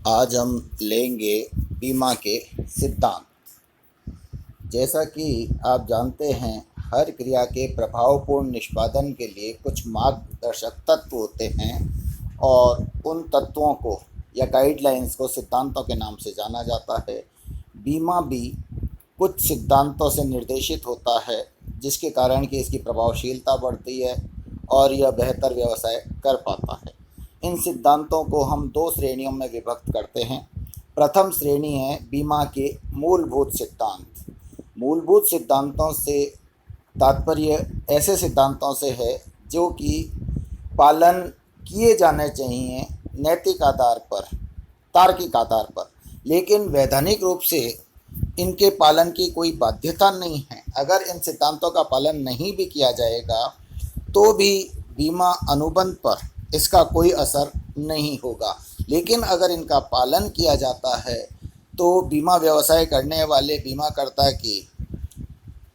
आज हम लेंगे बीमा के सिद्धांत। जैसा कि आप जानते हैं, हर क्रिया के प्रभावपूर्ण निष्पादन के लिए कुछ मार्गदर्शक तत्व होते हैं और उन तत्वों को या गाइडलाइंस को सिद्धांतों के नाम से जाना जाता है। बीमा भी कुछ सिद्धांतों से निर्देशित होता है, जिसके कारण कि इसकी प्रभावशीलता बढ़ती है और यह बेहतर व्यवसाय कर पाता है। इन सिद्धांतों को हम दो श्रेणियों में विभक्त करते हैं। प्रथम श्रेणी है बीमा के मूलभूत सिद्धांत। मूलभूत सिद्धांतों से तात्पर्य ऐसे सिद्धांतों से है जो कि पालन किए जाने चाहिए नैतिक आधार पर, तार्किक आधार पर, लेकिन वैधानिक रूप से इनके पालन की कोई बाध्यता नहीं है। अगर इन सिद्धांतों का पालन नहीं भी किया जाएगा तो भी बीमा अनुबंध पर इसका कोई असर नहीं होगा, लेकिन अगर इनका पालन किया जाता है तो बीमा व्यवसाय करने वाले बीमाकर्ता की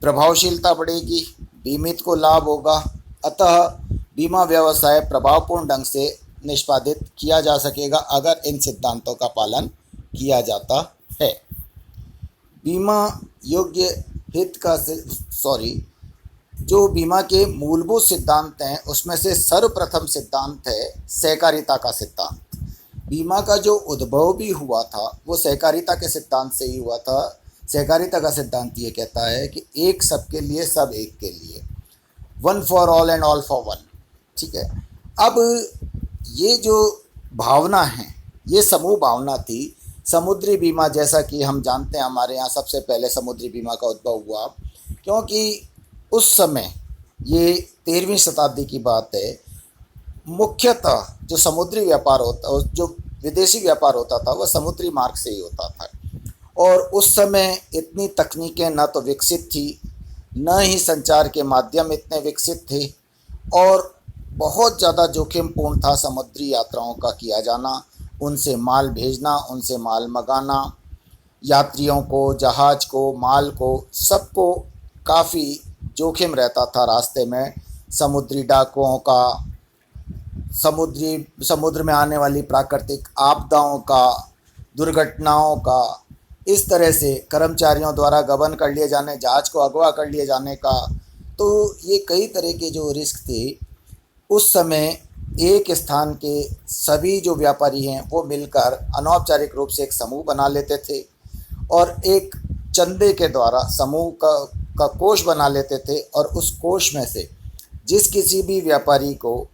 प्रभावशीलता बढ़ेगी, बीमित को लाभ होगा। अतः बीमा व्यवसाय प्रभावपूर्ण ढंग से निष्पादित किया जा सकेगा अगर इन सिद्धांतों का पालन किया जाता है। बीमा योग्य हित का जो बीमा के मूलभूत सिद्धांत हैं उसमें से सर्वप्रथम सिद्धांत है सहकारिता का सिद्धांत। बीमा का जो उद्भव भी हुआ था वो सहकारिता के सिद्धांत से ही हुआ था। सहकारिता का सिद्धांत ये कहता है कि एक सबके लिए सब एक के लिए, one for all and all for one. ठीक है। अब ये जो भावना है ये समूह भावना थी। समुद्री बीमा, जैसा कि हम जानते हैं, हमारे यहाँ सबसे पहले समुद्री बीमा का उद्भव हुआ, क्योंकि उस समय ये 13वीं शताब्दी की बात है। मुख्यतः जो समुद्री व्यापार होता, जो विदेशी व्यापार होता था, वह समुद्री मार्ग से ही होता था। और उस समय इतनी तकनीकें न तो विकसित थी, न ही संचार के माध्यम इतने विकसित थे, और बहुत ज़्यादा जोखिमपूर्ण था समुद्री यात्राओं का किया जाना, उनसे माल भेजना, उनसे माल मंगाना, यात्रियों को, जहाज़ को, माल को, सबको काफ़ी जोखिम रहता था रास्ते में। समुद्री डाकुओं का, समुद्र में आने वाली प्राकृतिक आपदाओं का, दुर्घटनाओं का, इस तरह से कर्मचारियों द्वारा गबन कर लिए जाने, जहाज को अगवा कर लिए जाने का। तो ये कई तरह के जो रिस्क थे, उस समय एक स्थान के सभी जो व्यापारी हैं वो मिलकर अनौपचारिक रूप से एक समूह बना लेते थे और एक चंदे के द्वारा समूह का कोष बना लेते थे, और उस कोष में से जिस किसी भी व्यापारी को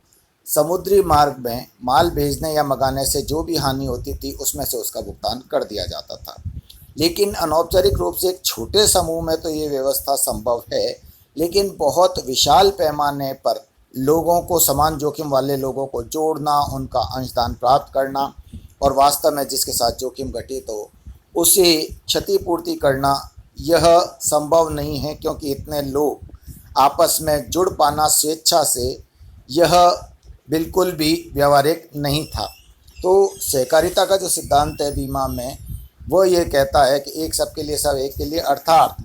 समुद्री मार्ग में माल भेजने या मंगाने से जो भी हानि होती थी उसमें से उसका भुगतान कर दिया जाता था। लेकिन अनौपचारिक रूप से एक छोटे समूह में तो ये व्यवस्था संभव है, लेकिन बहुत विशाल पैमाने पर लोगों को, समान जोखिम वाले लोगों को जोड़ना, उनका अंशदान प्राप्त करना और वास्तव में जिसके साथ जोखिम घटित हो उसे क्षतिपूर्ति करना, यह संभव नहीं है, क्योंकि इतने लोग आपस में जुड़ पाना स्वेच्छा से यह बिल्कुल भी व्यावहारिक नहीं था। तो सहकारिता का जो सिद्धांत है बीमा में, वो ये कहता है कि एक सबके लिए सब एक के लिए, अर्थात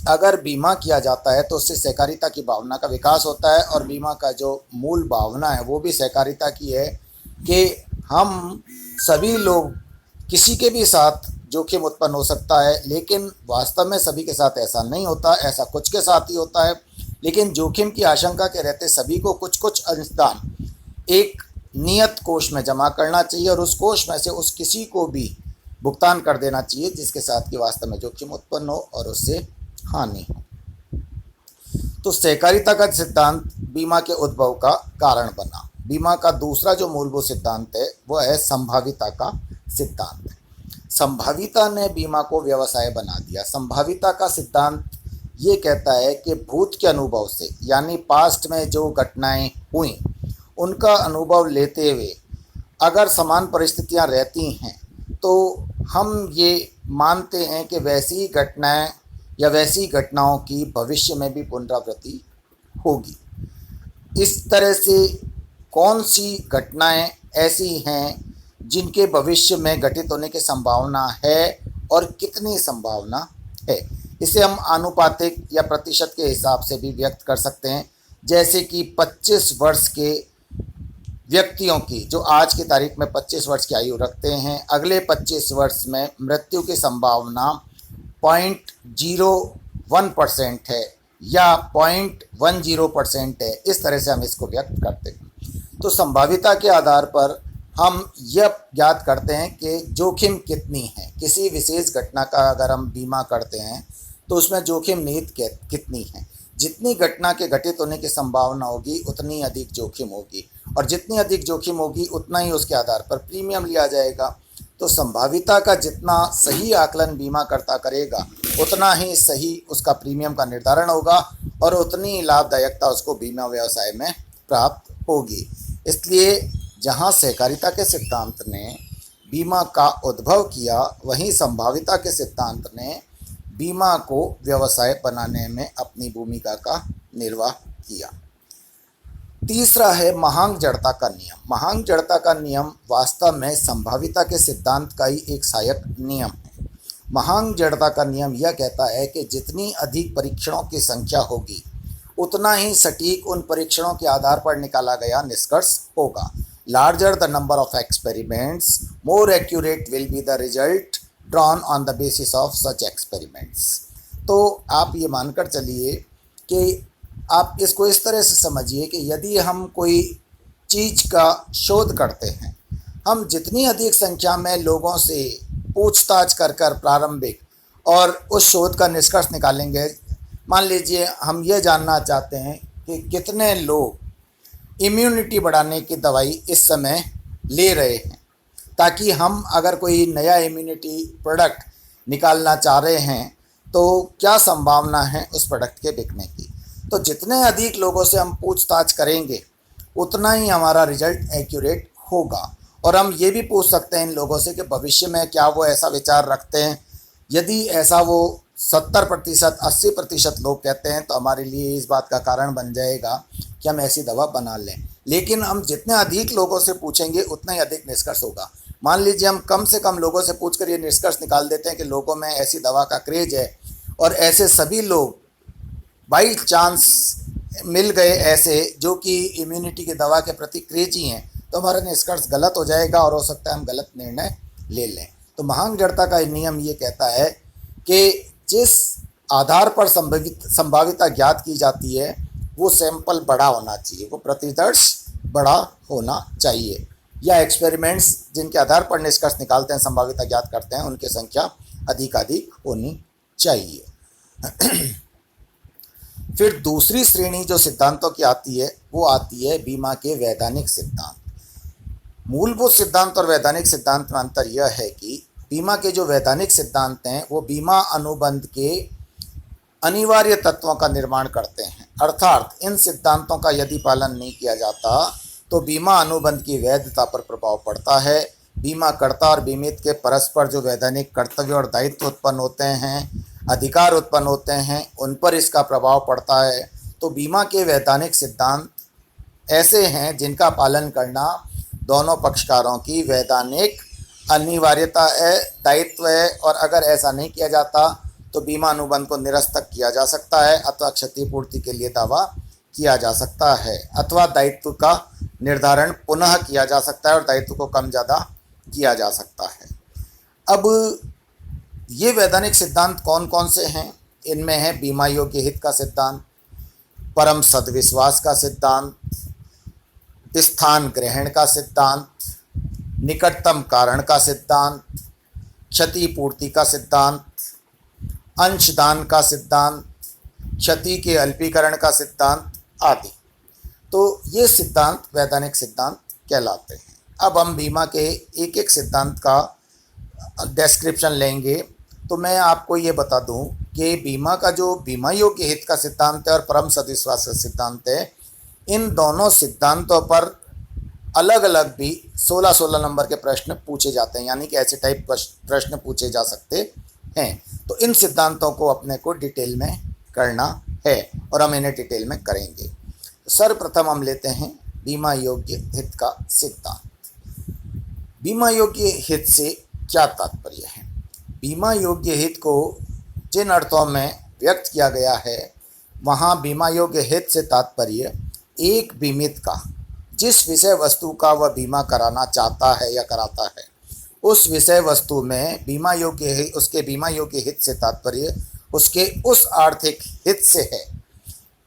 अगर बीमा किया जाता है तो उससे सहकारिता की भावना का विकास होता है। और बीमा का जो मूल भावना है वो भी सहकारिता की है कि हम सभी लोग, किसी के भी साथ जोखिम उत्पन्न हो सकता है, लेकिन वास्तव में सभी के साथ ऐसा नहीं होता, ऐसा कुछ के साथ ही होता है। लेकिन जोखिम की आशंका के रहते सभी को कुछ कुछ अंशदान एक नियत कोष में जमा करना चाहिए और उस कोष में से उस किसी को भी भुगतान कर देना चाहिए जिसके साथ कि वास्तव में जोखिम उत्पन्न हो और उससे हानि हो। तो सहकारिता का सिद्धांत बीमा के उद्भव का कारण बना। बीमा का दूसरा जो मूलभूत सिद्धांत है वो है संभाविता का सिद्धांत। संभाविता ने बीमा को व्यवसाय बना दिया। संभाविता का सिद्धांत ये कहता है कि भूत के अनुभव से, यानी पास्ट में जो घटनाएं हुई उनका अनुभव लेते हुए अगर समान परिस्थितियां रहती हैं तो हम ये मानते हैं कि वैसी घटनाएं या वैसी घटनाओं की भविष्य में भी पुनरावृत्ति होगी। इस तरह से कौन सी घटनाएं ऐसी हैं जिनके भविष्य में घटित होने की संभावना है और कितनी संभावना है, इसे हम आनुपातिक या प्रतिशत के हिसाब से भी व्यक्त कर सकते हैं। जैसे कि 25 वर्ष के व्यक्तियों की जो आज की तारीख में 25 वर्ष की आयु रखते हैं, अगले 25 वर्ष में मृत्यु की संभावना 0.01% है या 0.10% है। इस तरह से हम इसको व्यक्त करते हैं। तो संभाविता के आधार पर हम यह ज्ञात करते हैं कि जोखिम कितनी है। किसी विशेष घटना का अगर हम बीमा करते हैं तो उसमें जोखिम निहित कितनी है। जितनी घटना के घटित होने की संभावना होगी उतनी अधिक जोखिम होगी, और जितनी अधिक जोखिम होगी उतना ही उसके आधार पर प्रीमियम लिया जाएगा। तो संभाविता का जितना सही आकलन बीमा करता करेगा उतना ही सही उसका प्रीमियम का निर्धारण होगा और उतनी लाभदायकता उसको बीमा व्यवसाय में प्राप्त होगी। इसलिए जहां सहकारिता के सिद्धांत ने बीमा का उद्भव किया, वहीं संभाविता के सिद्धांत ने बीमा को व्यवसाय बनाने में अपनी भूमिका का निर्वाह किया। तीसरा है महांग जड़ता का नियम। महांग जड़ता का नियम वास्तव में संभाविता के सिद्धांत का ही एक सहायक नियम है। महांग जड़ता का नियम यह कहता है कि जितनी अधिक परीक्षणों की संख्या होगी उतना ही सटीक उन परीक्षणों के आधार पर निकाला गया निष्कर्ष होगा। Larger the number of experiments, more accurate will be the result drawn on the basis of such experiments. तो आप ये मानकर चलिए कि आप इसको इस तरह से समझिए कि यदि हम कोई चीज़ का शोध करते हैं, हम जितनी अधिक संख्या में लोगों से पूछताछ कर कर प्रारंभिक और उस शोध का निष्कर्ष निकालेंगे। मान लीजिए हम ये जानना चाहते हैं कि कितने लोग इम्यूनिटी बढ़ाने की दवाई इस समय ले रहे हैं, ताकि हम अगर कोई नया इम्यूनिटी प्रोडक्ट निकालना चाह रहे हैं तो क्या संभावना है उस प्रोडक्ट के बिकने की। तो जितने अधिक लोगों से हम पूछताछ करेंगे उतना ही हमारा रिजल्ट एक्यूरेट होगा। और हम ये भी पूछ सकते हैं इन लोगों से कि भविष्य में क्या वो ऐसा विचार रखते हैं। यदि ऐसा वो 70%, 80% लोग कहते हैं तो हमारे लिए इस बात का कारण बन जाएगा कि हम ऐसी दवा बना लें। लेकिन हम जितने अधिक लोगों से पूछेंगे उतना ही अधिक निष्कर्ष होगा। मान लीजिए हम कम से कम लोगों से पूछकर ये निष्कर्ष निकाल देते हैं कि लोगों में ऐसी दवा का क्रेज है, और ऐसे सभी लोग बाई चांस मिल गए ऐसे जो कि इम्यूनिटी की दवा के प्रति क्रेजी हैं, तो हमारा निष्कर्ष गलत हो जाएगा और हो सकता है हम गलत निर्णय ले लें। तो महांग जड़ता का नियम ये कहता है कि जिस आधार पर संभाविता ज्ञात की जाती है वो सैंपल बड़ा होना चाहिए, वो प्रतिदर्श बड़ा होना चाहिए, या एक्सपेरिमेंट्स जिनके आधार पर निष्कर्ष निकालते हैं, संभाविता ज्ञात करते हैं, उनकी संख्या अधिकाधिक होनी चाहिए। फिर दूसरी श्रेणी जो सिद्धांतों की आती है वो आती है बीमा के वैधानिक सिद्धांत। मूलभूत सिद्धांत और वैधानिक सिद्धांत में अंतर यह है कि बीमा के जो वैधानिक सिद्धांत हैं वो बीमा अनुबंध के अनिवार्य तत्वों का निर्माण करते हैं। अर्थात इन सिद्धांतों का यदि पालन नहीं किया जाता तो बीमा अनुबंध की वैधता पर प्रभाव पड़ता है। बीमाकर्ता और बीमित के परस्पर जो वैधानिक कर्तव्य और दायित्व उत्पन्न होते हैं, अधिकार उत्पन्न होते हैं, उन पर इसका प्रभाव पड़ता है। तो बीमा के वैधानिक सिद्धांत ऐसे हैं जिनका पालन करना दोनों पक्षकारों की वैधानिक अनिवार्यता है, दायित्व है, और अगर ऐसा नहीं किया जाता तो बीमा अनुबंध को निरस्त किया जा सकता है अथवा क्षतिपूर्ति के लिए दावा किया जा सकता है, अथवा दायित्व का निर्धारण पुनः किया जा सकता है और दायित्व को कम ज़्यादा किया जा सकता है। अब ये वैधानिक सिद्धांत कौन कौन से हैं? इनमें है बीमा योग्य हित का सिद्धांत, परम सद्विश्वास का सिद्धांत, स्थान ग्रहण का सिद्धांत, निकटतम कारण का सिद्धांत, क्षतिपूर्ति का सिद्धांत, अंशदान का सिद्धांत, क्षति के अल्पीकरण का सिद्धांत आदि। तो ये सिद्धांत वैधानिक सिद्धांत कहलाते हैं। अब हम बीमा के एक एक सिद्धांत का डिस्क्रिप्शन लेंगे। तो मैं आपको ये बता दूं कि बीमा का जो बीमा योग्य हित का सिद्धांत है और परम सद्विश्वास का सिद्धांत है, इन दोनों सिद्धांतों पर अलग अलग भी 16-16 नंबर के प्रश्न पूछे जाते हैं, यानी कि ऐसे टाइप प्रश्न पूछे जा सकते हैं। तो इन सिद्धांतों को अपने को डिटेल में करना है और हम इन्हें डिटेल में करेंगे। तो सर्वप्रथम हम लेते हैं बीमा योग्य हित का सिद्धांत। बीमा योग्य हित से क्या तात्पर्य है? बीमा योग्य हित को जिन अर्थों में व्यक्त किया गया है वहाँ बीमा योग्य हित से तात्पर्य एक बीमित का जिस विषय वस्तु का वह बीमा कराना चाहता है या कराता है, उस विषय वस्तु में बीमा योग्य है, उसके बीमा योग्य हित से तात्पर्य उसके उस आर्थिक हित से है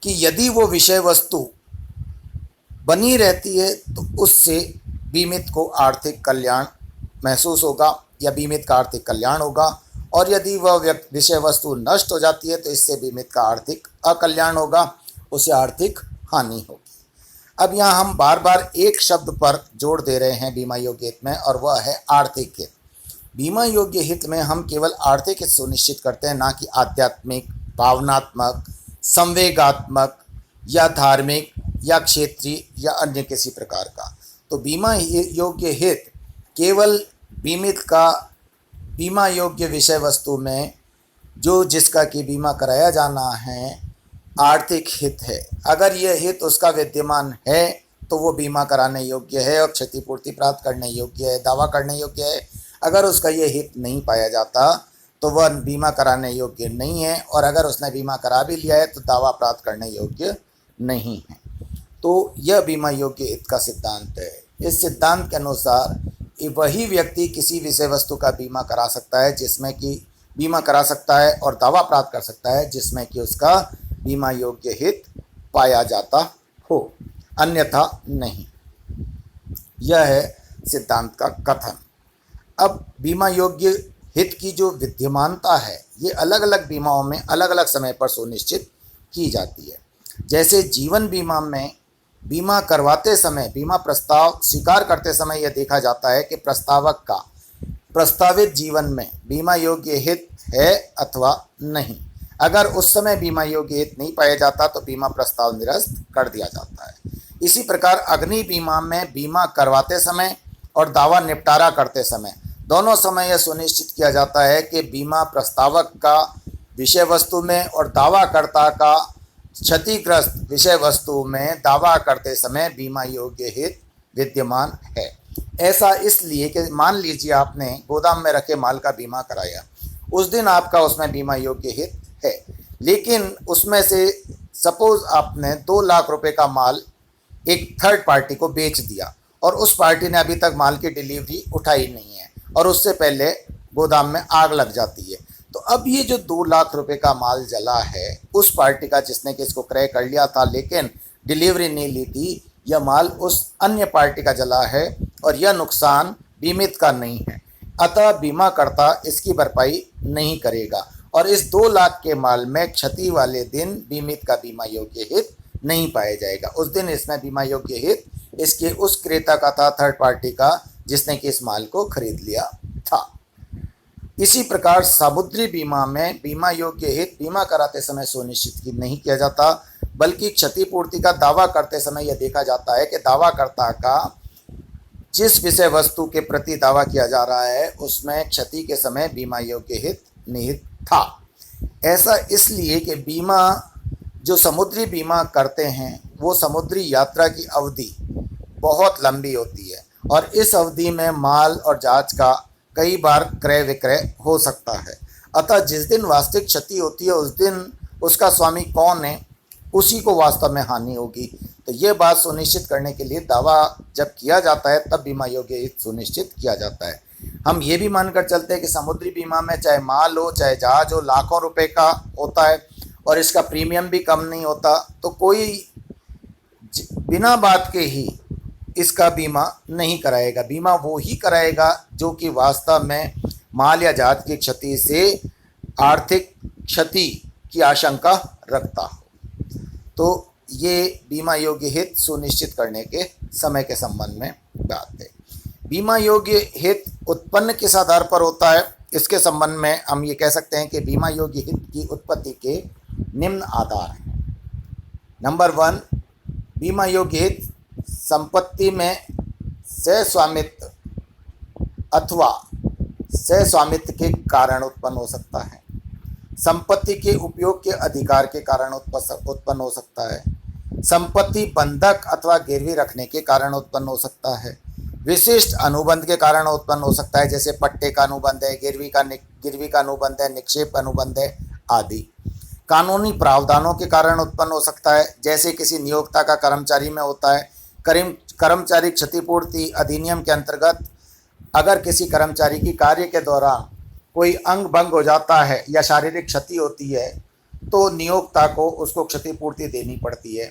कि यदि वो विषय वस्तु बनी रहती है तो उससे बीमित को आर्थिक कल्याण महसूस होगा या बीमित का आर्थिक कल्याण होगा, और यदि वह विषय वस्तु नष्ट हो जाती है तो इससे बीमित का आर्थिक अकल्याण होगा, उसे आर्थिक हानि होगी। अब यहाँ हम बार बार एक शब्द पर जोर दे रहे हैं बीमा योग्य हित में, और वह है आर्थिक हित। बीमा योग्य हित में हम केवल आर्थिक हित सुनिश्चित करते हैं, ना कि आध्यात्मिक, भावनात्मक, संवेगात्मक या धार्मिक या क्षेत्रीय या अन्य किसी प्रकार का। तो बीमा योग्य हित केवल बीमित का बीमा योग्य विषय वस्तु में जो जिसका कि बीमा कराया जाना है आर्थिक हित है। अगर यह हित उसका विद्यमान है तो वो बीमा कराने योग्य है और क्षतिपूर्ति प्राप्त करने योग्य है, दावा करने योग्य है। अगर उसका यह हित नहीं पाया जाता तो वह बीमा कराने योग्य नहीं है, और अगर उसने बीमा करा भी लिया है तो दावा प्राप्त करने योग्य नहीं है। तो यह बीमा योग्य हित का सिद्धांत है। इस सिद्धांत के अनुसार वही व्यक्ति किसी विषय वस्तु का बीमा करा सकता है जिसमें कि बीमा करा सकता है और दावा प्राप्त कर सकता है जिसमें कि उसका बीमा योग्य हित पाया जाता हो, अन्यथा नहीं। यह है सिद्धांत का कथन। अब बीमा योग्य हित की जो विद्यमानता है ये अलग अलग बीमाओं में अलग अलग समय पर सुनिश्चित की जाती है। जैसे जीवन बीमा में बीमा करवाते समय, बीमा प्रस्ताव स्वीकार करते समय यह देखा जाता है कि प्रस्तावक का प्रस्तावित जीवन में बीमा योग्य हित है अथवा नहीं। अगर उस समय बीमा योग्य हित नहीं पाया जाता तो बीमा प्रस्ताव निरस्त कर दिया जाता है। इसी प्रकार अग्नि बीमा में बीमा करवाते समय और दावा निपटारा करते समय दोनों समय यह सुनिश्चित किया जाता है कि बीमा प्रस्तावक का विषय वस्तु में और दावाकर्ता का क्षतिग्रस्त विषय वस्तु में दावा करते समय बीमा योग्य हित विद्यमान है। ऐसा इसलिए कि मान लीजिए आपने गोदाम में रखे माल का बीमा कराया, उस दिन आपका उसमें बीमा योग्य हित है, लेकिन उसमें से सपोज आपने 2 लाख रुपए का माल एक थर्ड पार्टी को बेच दिया और उस पार्टी ने अभी तक माल की डिलीवरी उठाई नहीं है और उससे पहले गोदाम में आग लग जाती है। तो अब ये जो 2 लाख रुपए का माल जला है उस पार्टी का जिसने कि इसको क्रय कर लिया था लेकिन डिलीवरी नहीं ली थी, यह माल उस अन्य पार्टी का जला है और यह नुकसान बीमित का नहीं है, अतः बीमाकर्ता इसकी भरपाई नहीं करेगा और इस 2 लाख के माल में क्षति वाले दिन बीमित का बीमा योग्य हित नहीं पाया जाएगा। उस दिन इसमें बीमा योग्य हित इसके उस क्रेता का था, थर्ड पार्टी का, जिसने कि इस माल को खरीद लिया था। इसी प्रकार समुद्री बीमा में बीमा योग्य हित बीमा कराते समय सुनिश्चित नहीं किया जाता, बल्कि क्षतिपूर्ति का दावा करते समय यह देखा जाता है कि दावाकर्ता का जिस विषय वस्तु के प्रति दावा किया जा रहा है उसमें क्षति के समय बीमा योग्य हित निहित था। ऐसा इसलिए कि बीमा जो समुद्री बीमा करते हैं वो समुद्री यात्रा की अवधि बहुत लंबी होती है और इस अवधि में माल और जहाज का कई बार क्रय विक्रय हो सकता है। अतः जिस दिन वास्तविक क्षति होती है उस दिन उसका स्वामी कौन है उसी को वास्तव में हानि होगी। तो ये बात सुनिश्चित करने के लिए दावा जब किया जाता है तब बीमा योग्य हित सुनिश्चित किया जाता है। हम ये भी मानकर चलते हैं कि समुद्री बीमा में चाहे माल हो चाहे जहाज हो लाखों रुपए का होता है और इसका प्रीमियम भी कम नहीं होता, तो कोई बिना बात के ही इसका बीमा नहीं कराएगा। बीमा वो ही कराएगा जो कि वास्तव में माल या जहाज की क्षति से आर्थिक क्षति की आशंका रखता हो। तो ये बीमा योग्य हित सुनिश्चित करने के समय के संबंध में बात है। बीमा योग्य हित उत्पन्न किस आधार पर होता है, इसके संबंध में हम ये कह सकते हैं कि बीमा योग्य हित की उत्पत्ति के निम्न आधार हैं। नंबर 1, बीमा योग्य हित संपत्ति में सहस्वामित्व अथवा सहस्वामित्व के कारण उत्पन्न हो सकता है, संपत्ति के उपयोग के अधिकार के कारण उत्पन्न हो सकता है, संपत्ति बंधक अथवा गिरवी रखने के कारण उत्पन्न हो सकता है, विशिष्ट अनुबंध के कारण उत्पन्न हो सकता है जैसे पट्टे का अनुबंध है, गिरवी का अनुबंध है, निक्षेप अनुबंध है आदि। कानूनी प्रावधानों के कारण उत्पन्न हो सकता है जैसे किसी नियोक्ता का कर्मचारी में होता है कर्मचारी क्षतिपूर्ति अधिनियम के अंतर्गत अगर किसी कर्मचारी की कार्य के दौरान कोई अंग भंग हो जाता है या शारीरिक क्षति होती है तो नियोक्ता को उसको क्षतिपूर्ति देनी पड़ती है,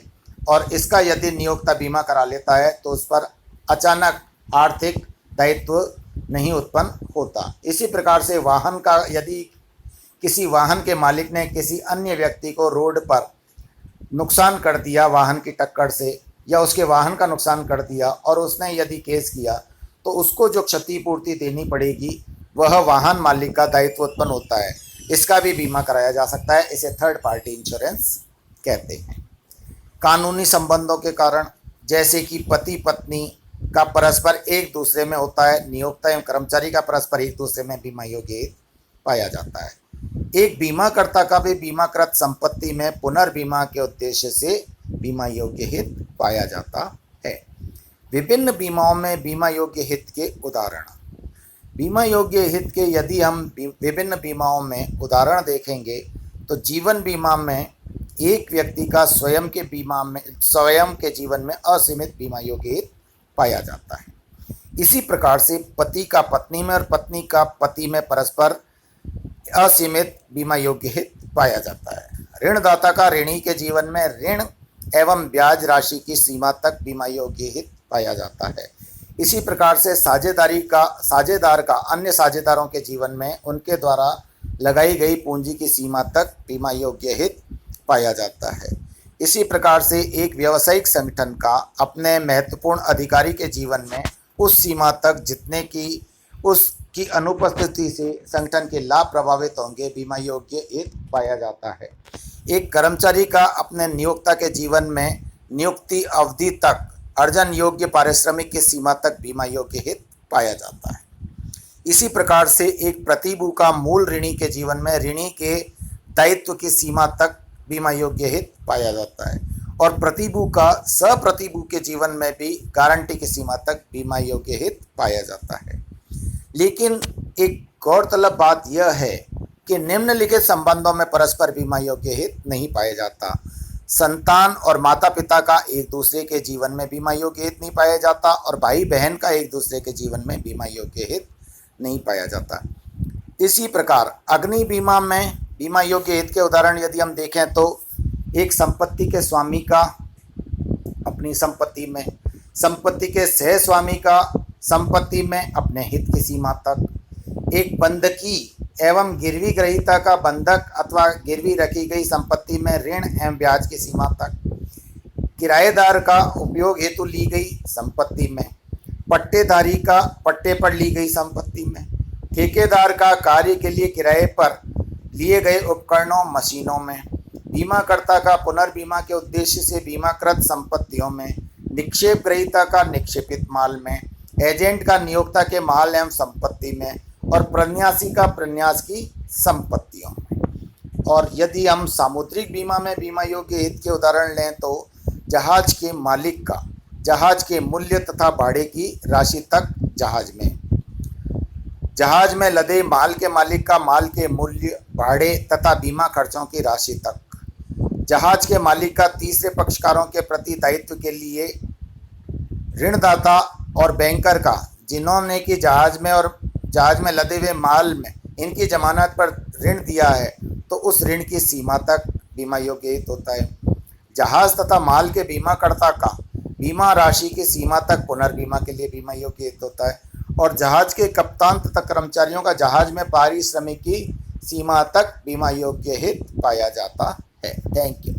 और इसका यदि नियोक्ता बीमा करा लेता है तो उस पर अचानक आर्थिक दायित्व नहीं उत्पन्न होता। इसी प्रकार से वाहन का यदि किसी वाहन के मालिक ने किसी अन्य व्यक्ति को रोड पर नुकसान कर दिया वाहन की टक्कर से, या उसके वाहन का नुकसान कर दिया और उसने यदि केस किया तो उसको जो क्षतिपूर्ति देनी पड़ेगी वह वाहन मालिक का दायित्व उत्पन्न होता है। इसका भी बीमा कराया जा सकता है, इसे थर्ड पार्टी इंश्योरेंस कहते हैं। कानूनी संबंधों के कारण जैसे कि पति पत्नी का परस्पर एक दूसरे में होता है, नियोक्ता एवं कर्मचारी का परस्पर एक दूसरे में बीमा योग्य पाया जाता है। एक बीमाकर्ता का भी बीमाकृत संपत्ति में पुनर्बीमा के उद्देश्य से बीमा योग्य हित पाया जाता है। विभिन्न बीमाओं में बीमा योग्य हित के उदाहरण। बीमा योग्य हित के यदि हम विभिन्न बीमाओं में उदाहरण देखेंगे तो जीवन बीमा में एक व्यक्ति का स्वयं के जीवन में असीमित बीमा योग्य हित पाया जाता है। इसी प्रकार से पति का पत्नी में और पत्नी का पति में परस्पर असीमित बीमा योग्य हित पाया जाता है। ऋणदाता का ऋणी के जीवन में ऋण एवं ब्याज राशि की सीमा तक बीमा योग्य हित पाया जाता है। इसी प्रकार से साझेदार का अन्य साझेदारों के जीवन में उनके द्वारा लगाई गई पूंजी की सीमा तक बीमा योग्य हित पाया जाता है। इसी प्रकार से एक व्यावसायिक संगठन का अपने महत्वपूर्ण अधिकारी के जीवन में उस सीमा तक जितने की उसकी अनुपस्थिति से संगठन के लाभ प्रभावित होंगे बीमा योग्य हित पाया जाता है। एक कर्मचारी का अपने नियोक्ता के जीवन में नियुक्ति अवधि तक अर्जन योग्य पारिश्रमिक की सीमा तक बीमा योग्य हित पाया जाता है। इसी प्रकार से एक प्रतिभू का मूल ऋणी के जीवन में ऋणी के दायित्व की सीमा तक बीमा योग्य हित पाया जाता है, और प्रतिभू का सप्रतिभू के जीवन में भी गारंटी की सीमा तक बीमा योग्य हित पाया जाता है। लेकिन एक गौरतलब बात यह है कि निम्नलिखित संबंधों में परस्पर बीमा योग्य हित नहीं पाया जाता। संतान और माता पिता का एक दूसरे के जीवन में बीमा योग्य हित नहीं पाया जाता, और भाई बहन का एक दूसरे के जीवन में बीमा योग्य हित नहीं पाया जाता। इसी प्रकार अग्नि बीमा में बीमा योग्य हित के उदाहरण यदि हम देखें तो एक संपत्ति के स्वामी का अपनी संपत्ति में, संपत्ति के सह स्वामी का संपत्ति में अपने हित की सीमा तक, एक बंधकी एवं गिरवी ग्रहीता का बंधक अथवा गिरवी रखी गई संपत्ति में ऋण एवं ब्याज की सीमा तक, किराएदार का उपयोग हेतु ली गई संपत्ति में, पट्टेदारी का पट्टे पर ली गई संपत्ति में, ठेकेदार का कार्य के लिए किराए पर लिए गए उपकरणों मशीनों में, बीमाकर्ता का पुनर्बीमा के उद्देश्य से बीमाकृत संपत्तियों में, निक्षेप ग्रहीता का निक्षेपित माल में, एजेंट का नियोक्ता के माल एवं संपत्ति में, और प्रन्यासी का प्रन्यास की संपत्तियों में। और यदि हम सामुद्रिक बीमा में बीमा योग्य हित के उदाहरण लें तो जहाज के मालिक का जहाज के मूल्य तथा भाड़े की राशि तक, जहाज में लदे माल के मालिक का माल के मूल्य, भाड़े तथा बीमा खर्चों की राशि तक, जहाज के मालिक का तीसरे पक्षकारों के प्रति दायित्व के लिए ऋणदाता और बैंकर का जिन्होंने कि जहाज में लदे हुए माल में इनकी जमानत पर ऋण दिया है तो उस ऋण की सीमा तक बीमा योग्य हित होता है। जहाज तथा माल के बीमाकर्ता का बीमा राशि की सीमा तक पुनर्बीमा के लिए बीमा योग्य हित होता है, और जहाज के कप्तान तथा कर्मचारियों का जहाज में पारिश्रमिक की सीमा तक बीमा योग्य हित पाया जाता है। Thank you.